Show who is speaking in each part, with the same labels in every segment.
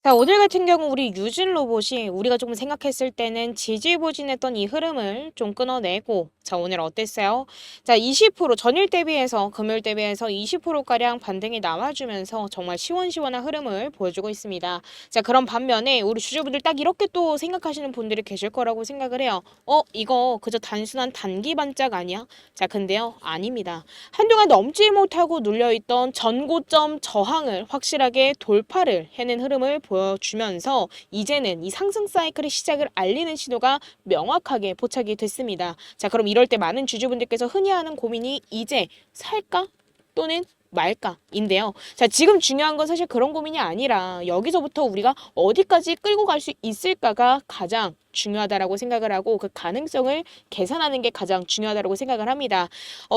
Speaker 1: 자, 오늘 같은 경우 우리 유진 로봇이 우리가 조금 생각했을 때는 지지부진했던 이 흐름을 좀 끊어내고, 자, 오늘 어땠어요? 자, 20% 전일 대비해서 금요일 대비해서 20%가량 반등이 나와주면서 정말 시원시원한 흐름을 보여주고 있습니다. 자, 그런 반면에 우리 주주분들 딱 이렇게 또 생각하시는 분들이 계실 거라고 생각을 해요. 이거 그저 단순한 단기 반짝 아니야? 자, 근데요, 아닙니다. 한동안 넘지 못하고 눌려있던 전고점 저항을 확실하게 돌파를 해낸 흐름을 보여주면서 이제는 이 상승 사이클의 시작을 알리는 신호가 명확하게 포착이 됐습니다. 자, 그럼 이럴 때 많은 주주분들께서 흔히 하는 고민이 이제 살까? 또는 말까인데요. 자, 지금 중요한 건 사실 그런 고민이 아니라 여기서부터 우리가 어디까지 끌고 갈 수 있을까가 가장 중요하다라고 생각을 하고 그 가능성을 계산하는 게 가장 중요하다라고 생각을 합니다.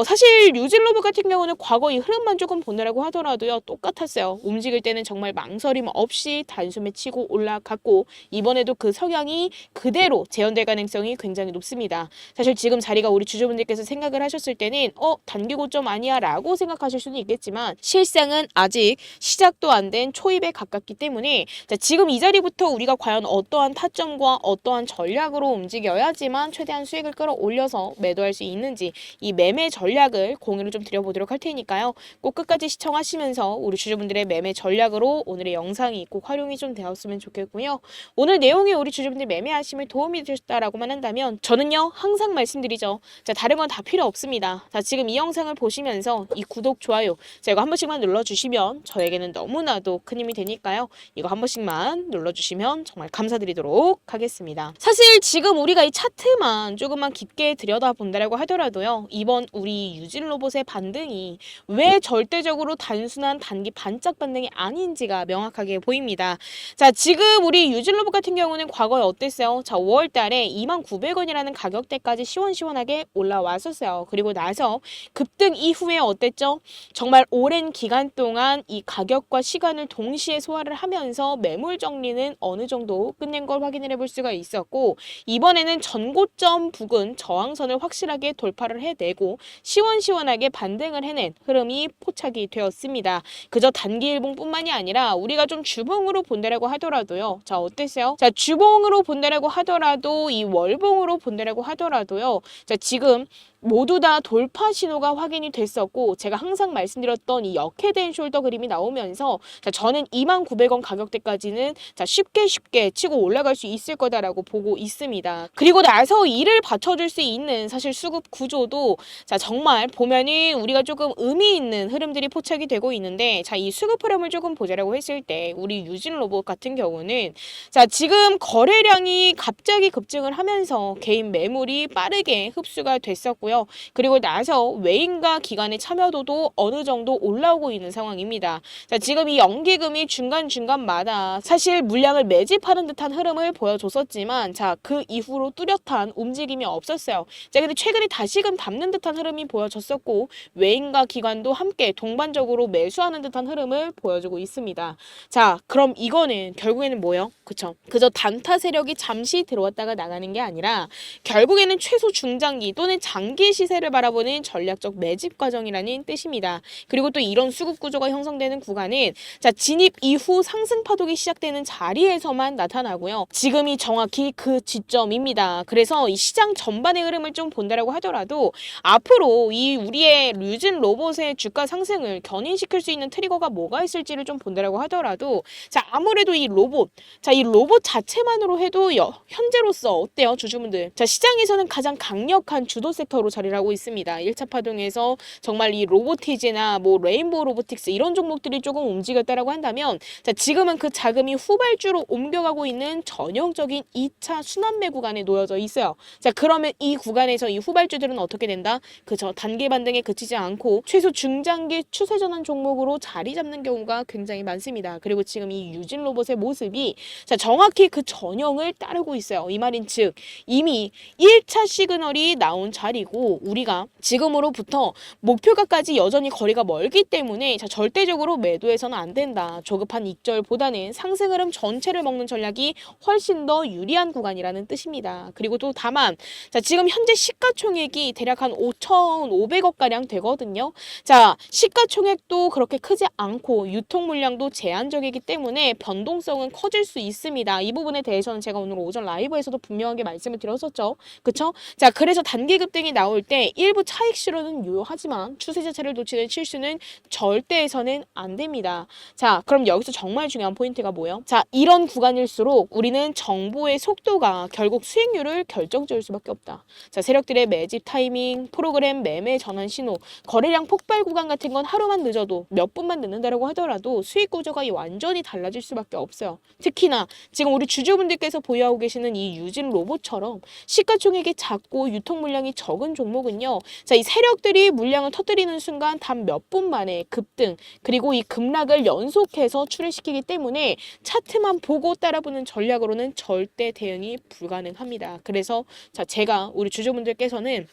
Speaker 1: 사실 유진로봇 같은 경우는 과거 이 흐름만 조금 보느라고 하더라도요, 똑같았어요. 움직일 때는 정말 망설임 없이 단숨에 치고 올라갔고 이번에도 그 성향이 그대로 재현될 가능성이 굉장히 높습니다. 사실 지금 자리가 우리 주주분들께서 생각을 하셨을 때는 단기 고점 아니야 라고 생각하실 수는 있겠지만 실상은 아직 시작도 안 된 초입에 가깝기 때문에 자, 지금 이 자리부터 우리가 과연 어떠한 타점과 어떠한 전략으로 움직여야지만 최대한 수익을 끌어올려서 매도할 수 있는지 이 매매 전략을 공유를 좀 드려보도록 할 테니까요. 꼭 끝까지 시청하시면서 우리 주주분들의 매매 전략으로 오늘의 영상이 꼭 활용이 좀 되었으면 좋겠고요. 오늘 내용이 우리 주주분들 매매하심에 도움이 되셨다라고만 한다면 저는요 항상 말씀드리죠. 자, 다른 건 다 필요 없습니다. 자, 지금 이 영상을 보시면서 이 구독, 좋아요 자, 이거 한 번씩만 눌러주시면 저에게는 너무나도 큰 힘이 되니까요. 이거 한 번씩만 눌러주시면 정말 감사드리도록 하겠습니다. 사실 지금 우리가 이 차트만 조금만 깊게 들여다본다라고 하더라도요. 이번 우리 유진 로봇의 반등이 왜 절대적으로 단순한 단기 반짝 반등이 아닌지가 명확하게 보입니다. 자, 지금 우리 유진 로봇 같은 경우는 과거에 어땠어요? 자, 5월 달에 29,000원이라는 가격대까지 시원시원하게 올라왔었어요. 그리고 나서 급등 이후에 어땠죠? 정말 오랜 기간 동안 이 가격과 시간을 동시에 소화를 하면서 매물 정리는 어느 정도 끝낸 걸 확인을 해볼 수가 있었고 이번에는 전고점 부근 저항선을 확실하게 돌파를 해내고 시원시원하게 반등을 해낸 흐름이 포착이 되었습니다. 그저 단기 일봉뿐만이 아니라 우리가 좀 주봉으로 본다라고 하더라도요. 자, 어땠어요? 자, 주봉으로 본다라고 하더라도 이 월봉으로 본다라고 하더라도요. 자, 지금 모두 다 돌파 신호가 확인이 됐었고 제가 항상 말씀드렸던 이 역해된 숄더 그림이 나오면서 자, 저는 29,000원 가격대까지는 자, 쉽게 치고 올라갈 수 있을 거다라고 보고 있습니다. 그리고 나서 이를 받쳐줄 수 있는 사실 수급 구조도 자, 정말 보면은 우리가 조금 의미 있는 흐름들이 포착이 되고 있는데 자, 이 수급 흐름을 조금 보자라고 했을 때 우리 유진 로봇 같은 경우는 자, 지금 거래량이 갑자기 급증을 하면서 개인 매물이 빠르게 흡수가 됐었고요. 그리고 나서 외인과 기관의 참여도도 어느 정도 올라오고 있는 상황입니다. 자, 지금 이 연기금이 중간중간마다 사실 물량을 매집하는 듯한 흐름을 보여줬었지만 자, 그 이후로 뚜렷한 움직임이 없었어요. 자, 근데 최근에 다시금 담는 듯한 흐름이 보여졌었고 외인과 기관도 함께 동반적으로 매수하는 듯한 흐름을 보여주고 있습니다. 자, 그럼 이거는 결국에는 뭐예요? 그쵸? 그저 단타 세력이 잠시 들어왔다가 나가는 게 아니라 결국에는 최소 중장기 또는 장기 시세를 바라보는 전략적 매집 과정이라는 뜻입니다. 그리고 또 이런 수급 구조가 형성되는 구간은 자, 진입 이후 상승 파동이 시작되는 자리에서만 나타나고요. 지금이 정확히 그 지점입니다. 그래서 이 시장 전반의 흐름을 좀 본다라고 하더라도 앞으로 이 우리의 유진 로봇의 주가 상승을 견인시킬 수 있는 트리거가 뭐가 있을지를 좀 본다라고 하더라도 자, 아무래도 이 로봇 자, 이 로봇 자체만으로 해도 현재로서 어때요, 주주분들? 자, 시장에서는 가장 강력한 주도 섹터로 자리를 하고 있습니다. 1차 파동에서 정말 이 로보티즈나 뭐 레인보우 로보틱스 이런 종목들이 조금 움직였다라고 한다면 자, 지금은 그 자금이 후발주로 옮겨가고 있는 전형적인 2차 순환매 구간에 놓여져 있어요. 자, 그러면 이 구간에서 이 후발주들은 어떻게 된다? 그저 단기 반등에 그치지 않고 최소 중장기 추세 전환 종목으로 자리 잡는 경우가 굉장히 많습니다. 그리고 지금 이 유진 로봇의 모습이 자, 정확히 그 전형을 따르고 있어요. 이 말인 즉 이미 1차 시그널이 나온 자리고 그리고 우리가 지금으로부터 목표가까지 여전히 거리가 멀기 때문에 자, 절대적으로 매도해서는 안 된다. 조급한 익절보다는 상승 흐름 전체를 먹는 전략이 훨씬 더 유리한 구간이라는 뜻입니다. 그리고 또 다만 자, 지금 현재 시가총액이 대략 한 5,500억 가량 되거든요. 자, 시가총액도 그렇게 크지 않고 유통 물량도 제한적이기 때문에 변동성은 커질 수 있습니다. 이 부분에 대해서는 제가 오늘 오전 라이브에서도 분명하게 말씀을 드렸었죠. 그쵸? 자, 그래서 단기 급등이 나올 때 일부 차익 실현은 유효하지만 추세 자체를 놓치는 실수는 절대 해서는 안 됩니다. 자, 그럼 여기서 정말 중요한 포인트가 뭐예요? 자, 이런 구간일수록 우리는 정보의 속도가 결국 수익률을 결정지을 수밖에 없다. 자, 세력들의 매집 타이밍, 프로그램 매매 전환 신호, 거래량 폭발 구간 같은 건 하루만 늦어도 몇 분만 늦는다라고 하더라도 수익 구조가 완전히 달라질 수밖에 없어요. 특히나 지금 우리 주주분들께서 보유하고 계시는 이 유진 로봇처럼 시가총액이 작고 유통 물량이 적은 종목은요. 자, 이 세력들이 물량을 터뜨리는 순간 단 몇 분 만에 급등, 그리고 이 급락을 연속해서 출현시키기 때문에 차트만 보고 따라붙는 전략으로는 절대 대응이 불가능합니다. 그래서 자, 제가 우리 주주분들께서는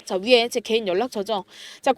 Speaker 1: 자, 위에 제 개인 연락처죠. 자,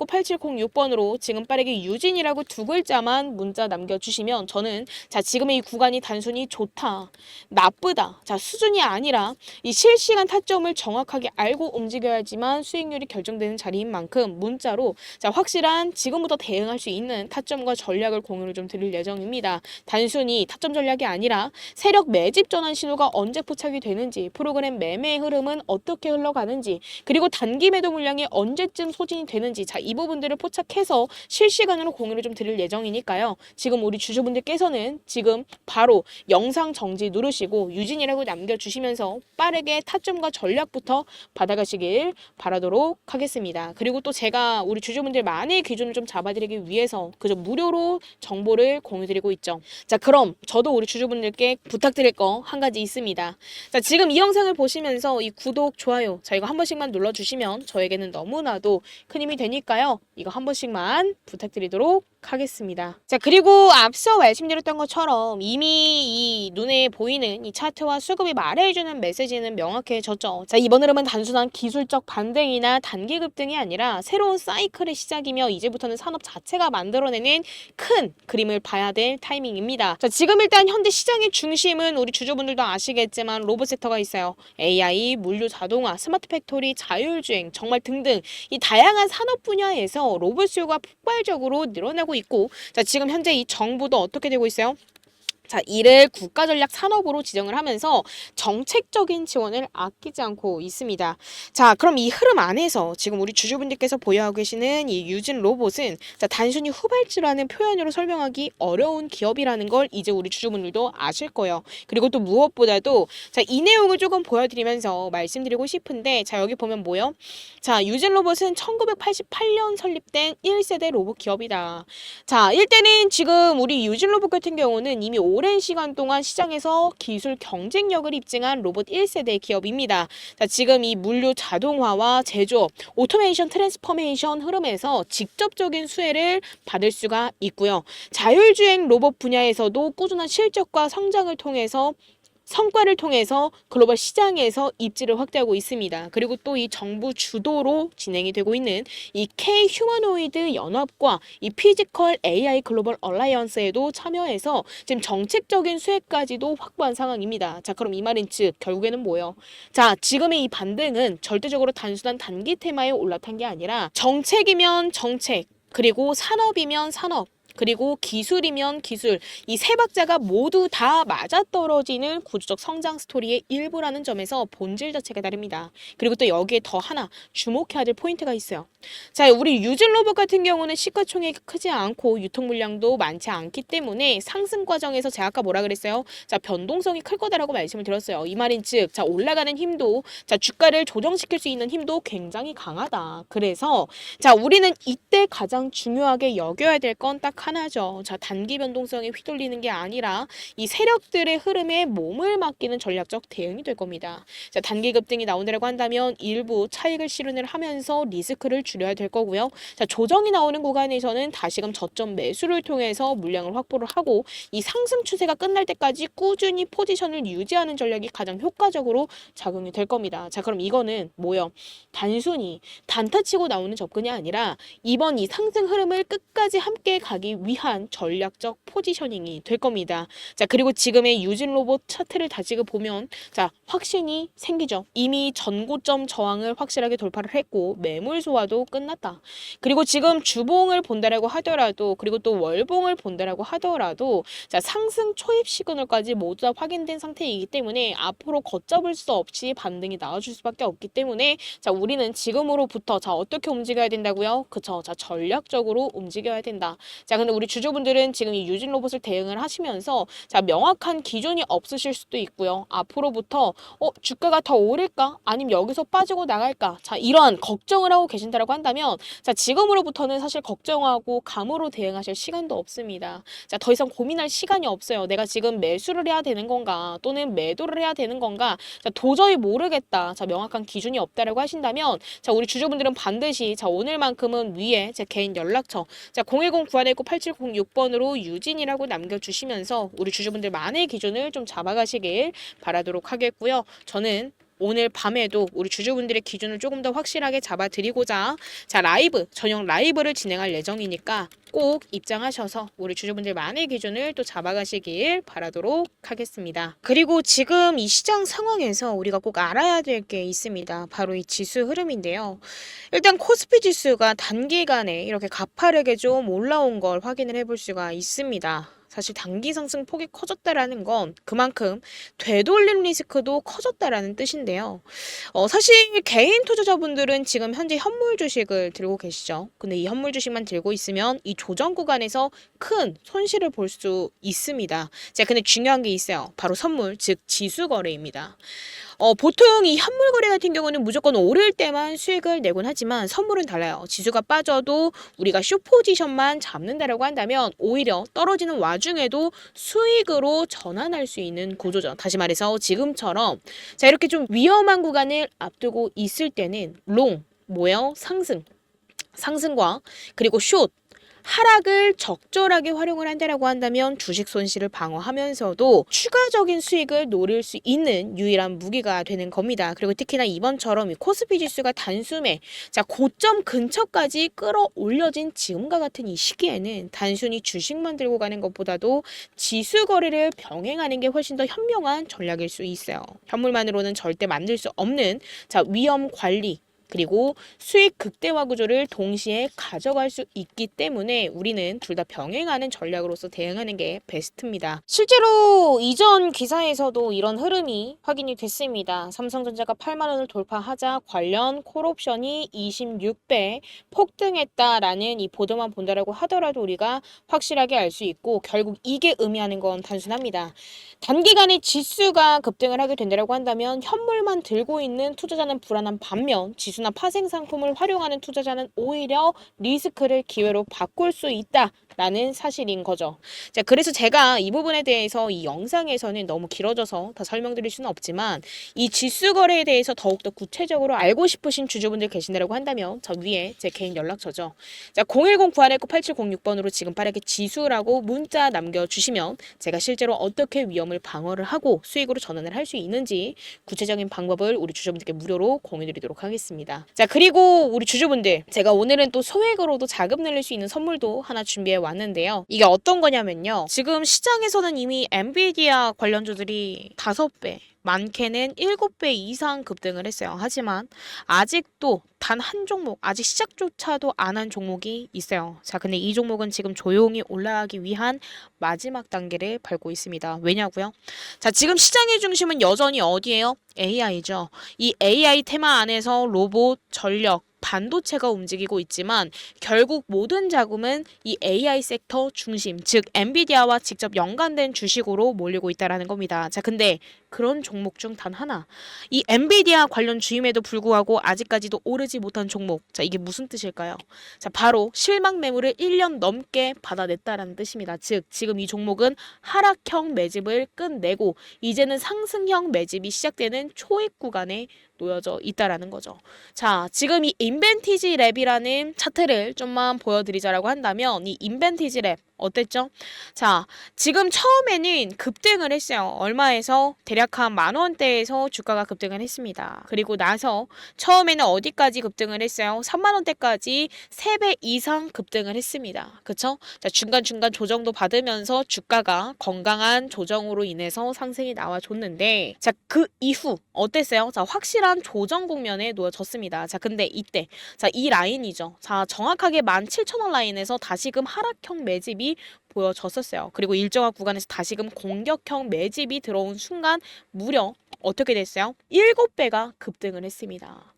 Speaker 1: 010-9119-8706번으로 지금 빠르게 유진이라고 두 글자만 문자 남겨주시면 저는 자, 지금 이 구간이 단순히 좋다, 나쁘다, 자, 수준이 아니라 이 실시간 타점을 정확하게 알고 움직여야지만 수익률이 결정되는 자리인 만큼 문자로 자, 확실한 지금부터 대응할 수 있는 타점과 전략을 공유를 좀 드릴 예정입니다. 단순히 타점 전략이 아니라 세력 매집 전환 신호가 언제 포착이 되는지, 프로그램 매매 흐름은 어떻게 흘러가는지, 그리고 단기 매도 물량이 언제쯤 소진이 되는지 자, 이 부분들을 포착해서 실시간으로 공유를 좀 드릴 예정이니까요. 지금 우리 주주분들께서는 지금 바로 영상 정지 누르시고 유진이라고 남겨주시면서 빠르게 타점과 전략부터 받아가시길 바라도록 하겠습니다. 그리고 또 제가 우리 주주분들만의 기준을 좀 잡아드리기 위해서 그저 무료로 정보를 공유드리고 있죠. 자, 그럼 저도 우리 주주분들께 부탁드릴 거 한 가지 있습니다. 자, 지금 이 영상을 보시면서 이 구독, 좋아요 자, 이거 한 번씩만 눌러주시면 저에게는 너무나도 큰 힘이 되니까요. 이거 한 번씩만 부탁드리도록 하겠습니다. 자, 그리고 앞서 말씀드렸던 것처럼 이미 이 눈에 보이는 이 차트와 수급이 말해주는 메시지는 명확해졌죠. 자, 이번 흐름은 단순한 기술적 반등이나 단기 급등이 아니라 새로운 사이클의 시작이며 이제부터는 산업 자체가 만들어내는 큰 그림을 봐야 될 타이밍입니다. 자, 지금 일단 현재 시장의 중심은 우리 주주분들도 아시겠지만 로봇 섹터가 있어요. AI, 물류 자동화, 스마트 팩토리, 자율주행 정말 등등 이 다양한 산업 분야에서 로봇 수요가 폭발적으로 늘어나고 있고 자, 지금 현재 이 정부도 어떻게 되고 있어요? 자, 이를 국가전략 산업으로 지정을 하면서 정책적인 지원을 아끼지 않고 있습니다. 자, 그럼 이 흐름 안에서 지금 우리 주주분들께서 보유하고 계시는 이 유진 로봇은 자, 단순히 후발주라는 표현으로 설명하기 어려운 기업이라는 걸 이제 우리 주주분들도 아실 거예요. 그리고 또 무엇보다도 자, 이 내용을 조금 보여드리면서 말씀드리고 싶은데 자, 여기 보면 뭐요? 자, 유진 로봇은 1988년 설립된 1세대 로봇 기업이다. 자, 일단은 지금 우리 유진 로봇 같은 경우는 이미 오랜 시간 동안 시장에서 기술 경쟁력을 입증한 로봇 1세대 기업입니다. 자, 지금 이 물류 자동화와 제조업, 오토메이션 트랜스포메이션 흐름에서 직접적인 수혜를 받을 수가 있고요. 자율주행 로봇 분야에서도 꾸준한 실적과 성장을 통해서 성과를 통해서 글로벌 시장에서 입지를 확대하고 있습니다. 그리고 또 이 정부 주도로 진행이 되고 있는 이 K 휴머노이드 연합과 이 피지컬 AI 글로벌 얼라이언스에도 참여해서 지금 정책적인 수혜까지도 확보한 상황입니다. 자, 그럼 이 말인 즉 결국에는 뭐예요? 자, 지금의 이 반등은 절대적으로 단순한 단기 테마에 올라탄 게 아니라 정책이면 정책, 그리고 산업이면 산업, 그리고 기술이면 기술, 이 세 박자가 모두 다 맞아떨어지는 구조적 성장 스토리의 일부라는 점에서 본질 자체가 다릅니다. 그리고 또 여기에 더 하나 주목해야 될 포인트가 있어요. 자, 우리 유진 로봇 같은 경우는 시가총액이 크지 않고 유통 물량도 많지 않기 때문에 상승 과정에서 제가 아까 뭐라 그랬어요? 자, 변동성이 클 거다라고 말씀을 드렸어요. 이 말인 즉, 자, 올라가는 힘도, 자, 주가를 조정시킬 수 있는 힘도 굉장히 강하다. 그래서 자, 우리는 이때 가장 중요하게 여겨야 될 건 딱 하나죠. 자, 단기 변동성에 휘둘리는 게 아니라 이 세력들의 흐름에 몸을 맡기는 전략적 대응이 될 겁니다. 자, 단기 급등이 나온다고 한다면 일부 차익을 실현을 하면서 리스크를 줄여야 될 거고요. 자, 조정이 나오는 구간에서는 다시금 저점 매수를 통해서 물량을 확보를 하고 이 상승 추세가 끝날 때까지 꾸준히 포지션을 유지하는 전략이 가장 효과적으로 작용이 될 겁니다. 자, 그럼 이거는 뭐요? 단순히 단타치고 나오는 접근이 아니라 이번 이 상승 흐름을 끝까지 함께 가기 위한 전략적 포지셔닝이 될 겁니다. 자, 그리고 지금의 유진 로봇 차트를 다시 보면 자, 확신이 생기죠. 이미 전고점 저항을 확실하게 돌파를 했고 매물 소화도 끝났다. 그리고 지금 주봉을 본다라고 하더라도 그리고 또 월봉을 본다라고 하더라도 자, 상승 초입 시그널까지 모두 다 확인된 상태이기 때문에 앞으로 걷잡을 수 없이 반등이 나와줄 수밖에 없기 때문에 자, 우리는 지금으로부터 자, 어떻게 움직여야 된다고요? 그쵸. 자, 전략적으로 움직여야 된다. 자, 근데 우리 주주분들은 지금 이 유진 로봇을 대응을 하시면서 자, 명확한 기준이 없으실 수도 있고요. 앞으로부터 주가가 더 오를까? 아니면 여기서 빠지고 나갈까? 자, 이러한 걱정을 하고 계신다라고 한다면 자, 지금으로부터는 사실 걱정하고 감으로 대응하실 시간도 없습니다. 자, 더 이상 고민할 시간이 없어요. 내가 지금 매수를 해야 되는 건가? 또는 매도를 해야 되는 건가? 자, 도저히 모르겠다. 자, 명확한 기준이 없다라고 하신다면 자, 우리 주주분들은 반드시 자, 오늘만큼은 위에 제 개인 연락처 자, 010-9119-8706번으로 유진이라고 남겨주시면서 우리 주주분들만의 기준을 좀 잡아가시길 바라도록 하겠고요. 저는 오늘 밤에도 우리 주주분들의 기준을 조금 더 확실하게 잡아드리고자 자, 전용 라이브를 진행할 예정이니까 꼭 입장하셔서 우리 주주분들만의 기준을 또 잡아가시길 바라도록 하겠습니다. 그리고 지금 이 시장 상황에서 우리가 꼭 알아야 될 게 있습니다. 바로 이 지수 흐름인데요. 일단 코스피 지수가 단기간에 이렇게 가파르게 좀 올라온 걸 확인을 해볼 수가 있습니다. 사실 단기 상승 폭이 커졌다라는 건 그만큼 되돌림 리스크도 커졌다라는 뜻인데요. 사실 개인 투자자분들은 지금 현재 현물 주식을 들고 계시죠. 근데 이 현물 주식만 들고 있으면 이 조정 구간에서 큰 손실을 볼 수 있습니다. 자, 근데 중요한 게 있어요. 바로 선물, 즉 지수 거래입니다. 보통 이 현물 거래 같은 경우는 무조건 오를 때만 수익을 내곤 하지만 선물은 달라요. 지수가 빠져도 우리가 숏 포지션만 잡는다라고 한다면 오히려 떨어지는 와중에도 수익으로 전환할 수 있는 구조죠. 다시 말해서 지금처럼 자, 이렇게 좀 위험한 구간을 앞두고 있을 때는 롱, 뭐예요? 상승과 그리고 숏 하락을 적절하게 활용을 한다라고 한다면 주식 손실을 방어하면서도 추가적인 수익을 노릴 수 있는 유일한 무기가 되는 겁니다. 그리고 특히나 이번처럼 이 코스피 지수가 단숨에 자, 고점 근처까지 끌어올려진 지금과 같은 이 시기에는 단순히 주식만 들고 가는 것보다도 지수 거래를 병행하는 게 훨씬 더 현명한 전략일 수 있어요. 현물만으로는 절대 만들 수 없는 자, 위험 관리 그리고 수익 극대화 구조를 동시에 가져갈 수 있기 때문에 우리는 둘 다 병행하는 전략으로서 대응하는 게 베스트입니다. 실제로 이전 기사에서도 이런 흐름이 확인이 됐습니다. 삼성전자가 8만 원을 돌파하자 관련 콜옵션이 26배 폭등했다라는 이 보도만 본다라고 하더라도 우리가 확실하게 알 수 있고 결국 이게 의미하는 건 단순합니다. 단기간에 지수가 급등을 하게 된다고 한다면 현물만 들고 있는 투자자는 불안한 반면 지수나 파생 상품을 활용하는 투자자는 오히려 리스크를 기회로 바꿀 수 있다라는 사실인 거죠. 자, 그래서 제가 이 부분에 대해서 이 영상에서는 너무 길어져서 다 설명드릴 수는 없지만 이 지수 거래에 대해서 더욱더 구체적으로 알고 싶으신 주주분들 계신다고 한다면 저 위에 제 개인 연락처죠. 자, 010-9119-8706번으로 지금 빠르게 지수라고 문자 남겨주시면 제가 실제로 어떻게 위험을 방어를 하고 수익으로 전환을 할 수 있는지 구체적인 방법을 우리 주주분들께 무료로 공유드리도록 하겠습니다. 자, 그리고 우리 주주분들 제가 오늘은 또 소액으로도 자금 늘릴 수 있는 선물도 하나 준비해 왔는데요. 이게 어떤 거냐면요. 지금 시장에서는 이미 엔비디아 관련주들이 5배 많게는 7배 이상 급등을 했어요. 하지만 아직도 단 한 종목, 아직 시작조차도 안 한 종목이 있어요. 자, 근데 이 종목은 지금 조용히 올라가기 위한 마지막 단계를 밟고 있습니다. 왜냐고요? 자, 지금 시장의 중심은 여전히 어디예요? AI죠. 이 AI 테마 안에서 로봇, 전력, 반도체가 움직이고 있지만 결국 모든 자금은 이 AI 섹터 중심, 즉 엔비디아와 직접 연관된 주식으로 몰리고 있다라는 겁니다. 자, 근데 그런 종목 중 단 하나. 이 엔비디아 관련 주임에도 불구하고 아직까지도 오르지 못한 종목. 자, 이게 무슨 뜻일까요? 자, 바로 실망 매물을 1년 넘게 받아냈다라는 뜻입니다. 즉, 지금 이 종목은 하락형 매집을 끝내고 이제는 상승형 매집이 시작되는 초입 구간에 놓여져 있다라는 거죠. 자, 지금 이 인벤티지 랩이라는 차트를 좀만 보여드리자라고 한다면 이 인벤티지 랩 어땠죠? 자, 지금 처음에는 급등을 했어요. 얼마에서? 대략 한 10,000원대에서 주가가 급등을 했습니다. 그리고 나서 처음에는 어디까지 급등을 했어요? 30,000원대까지 3배 이상 급등을 했습니다. 그쵸? 자, 중간중간 조정도 받으면서 주가가 건강한 조정으로 인해서 상승이 나와줬는데, 자, 그 이후 어땠어요? 자, 확실한 조정 국면에 놓여졌습니다. 자, 근데 이때, 자, 이 라인이죠. 자, 정확하게 17,000원 라인에서 다시금 하락형 매집이 보여졌었어요. 그리고 일정한 구간에서 다시금 공격형 매집이 들어온 순간 무려 어떻게 됐어요? 7배가 급등을 했습니다.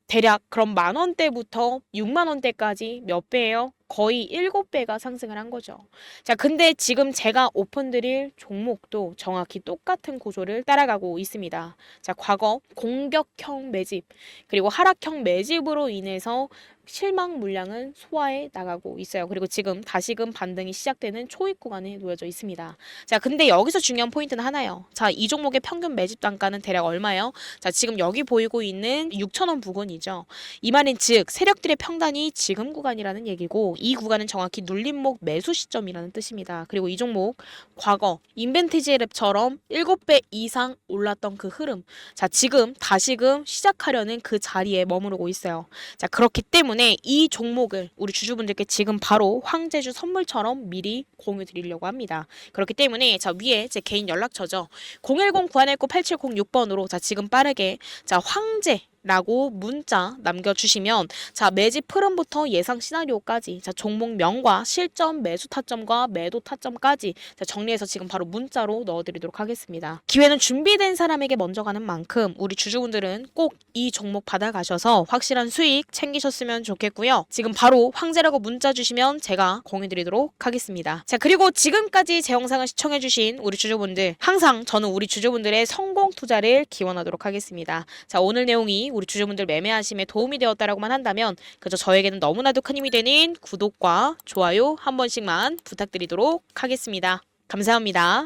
Speaker 1: 대략 그럼 10,000원대부터 60,000원대까지 몇 배예요? 거의 7배가 상승을 한 거죠. 자, 근데 지금 제가 오픈드릴 종목도 정확히 똑같은 구조를 따라가고 있습니다. 자, 과거 공격형 매집 그리고 하락형 매집으로 인해서 실망 물량은 소화해 나가고 있어요. 그리고 지금 다시금 반등이 시작되는 초입 구간에 놓여져 있습니다. 자, 근데 여기서 중요한 포인트는 하나요. 자, 이 종목의 평균 매집 단가는 대략 얼마예요? 자, 지금 여기 보이고 있는 6,000원 부근이죠. 이 말은 즉 세력들의 평단이 지금 구간이라는 얘기고 이 구간은 정확히 눌림목 매수 시점이라는 뜻입니다. 그리고 이 종목 과거 인벤티지 랩처럼 7배 이상 올랐던 그 흐름, 자, 지금 다시금 시작하려는 그 자리에 머무르고 있어요. 자, 그렇기 때문에 이 종목을 우리 주주분들께 지금 바로 황제주 선물처럼 미리 공유 드리려고 합니다. 그렇기 때문에 자, 위에 제 개인 연락처죠. 010-9119-8706번으로 자, 지금 빠르게 자, 황제 라고 문자 남겨주시면 자, 매집 흐름부터 예상 시나리오까지 자, 종목명과 실점 매수 타점과 매도 타점까지 자, 정리해서 지금 바로 문자로 넣어드리도록 하겠습니다. 기회는 준비된 사람에게 먼저 가는 만큼 우리 주주분들은 꼭 이 종목 받아가셔서 확실한 수익 챙기셨으면 좋겠고요. 지금 바로 황제라고 문자 주시면 제가 공유드리도록 하겠습니다. 자, 그리고 지금까지 제 영상을 시청해주신 우리 주주분들 항상 저는 우리 주주분들의 성공 투자를 기원하도록 하겠습니다. 자, 오늘 내용이 우리 주주분들 매매하심에 도움이 되었다라고만 한다면 그저 저에게는 너무나도 큰 힘이 되는 구독과 좋아요 한 번씩만 부탁드리도록 하겠습니다. 감사합니다.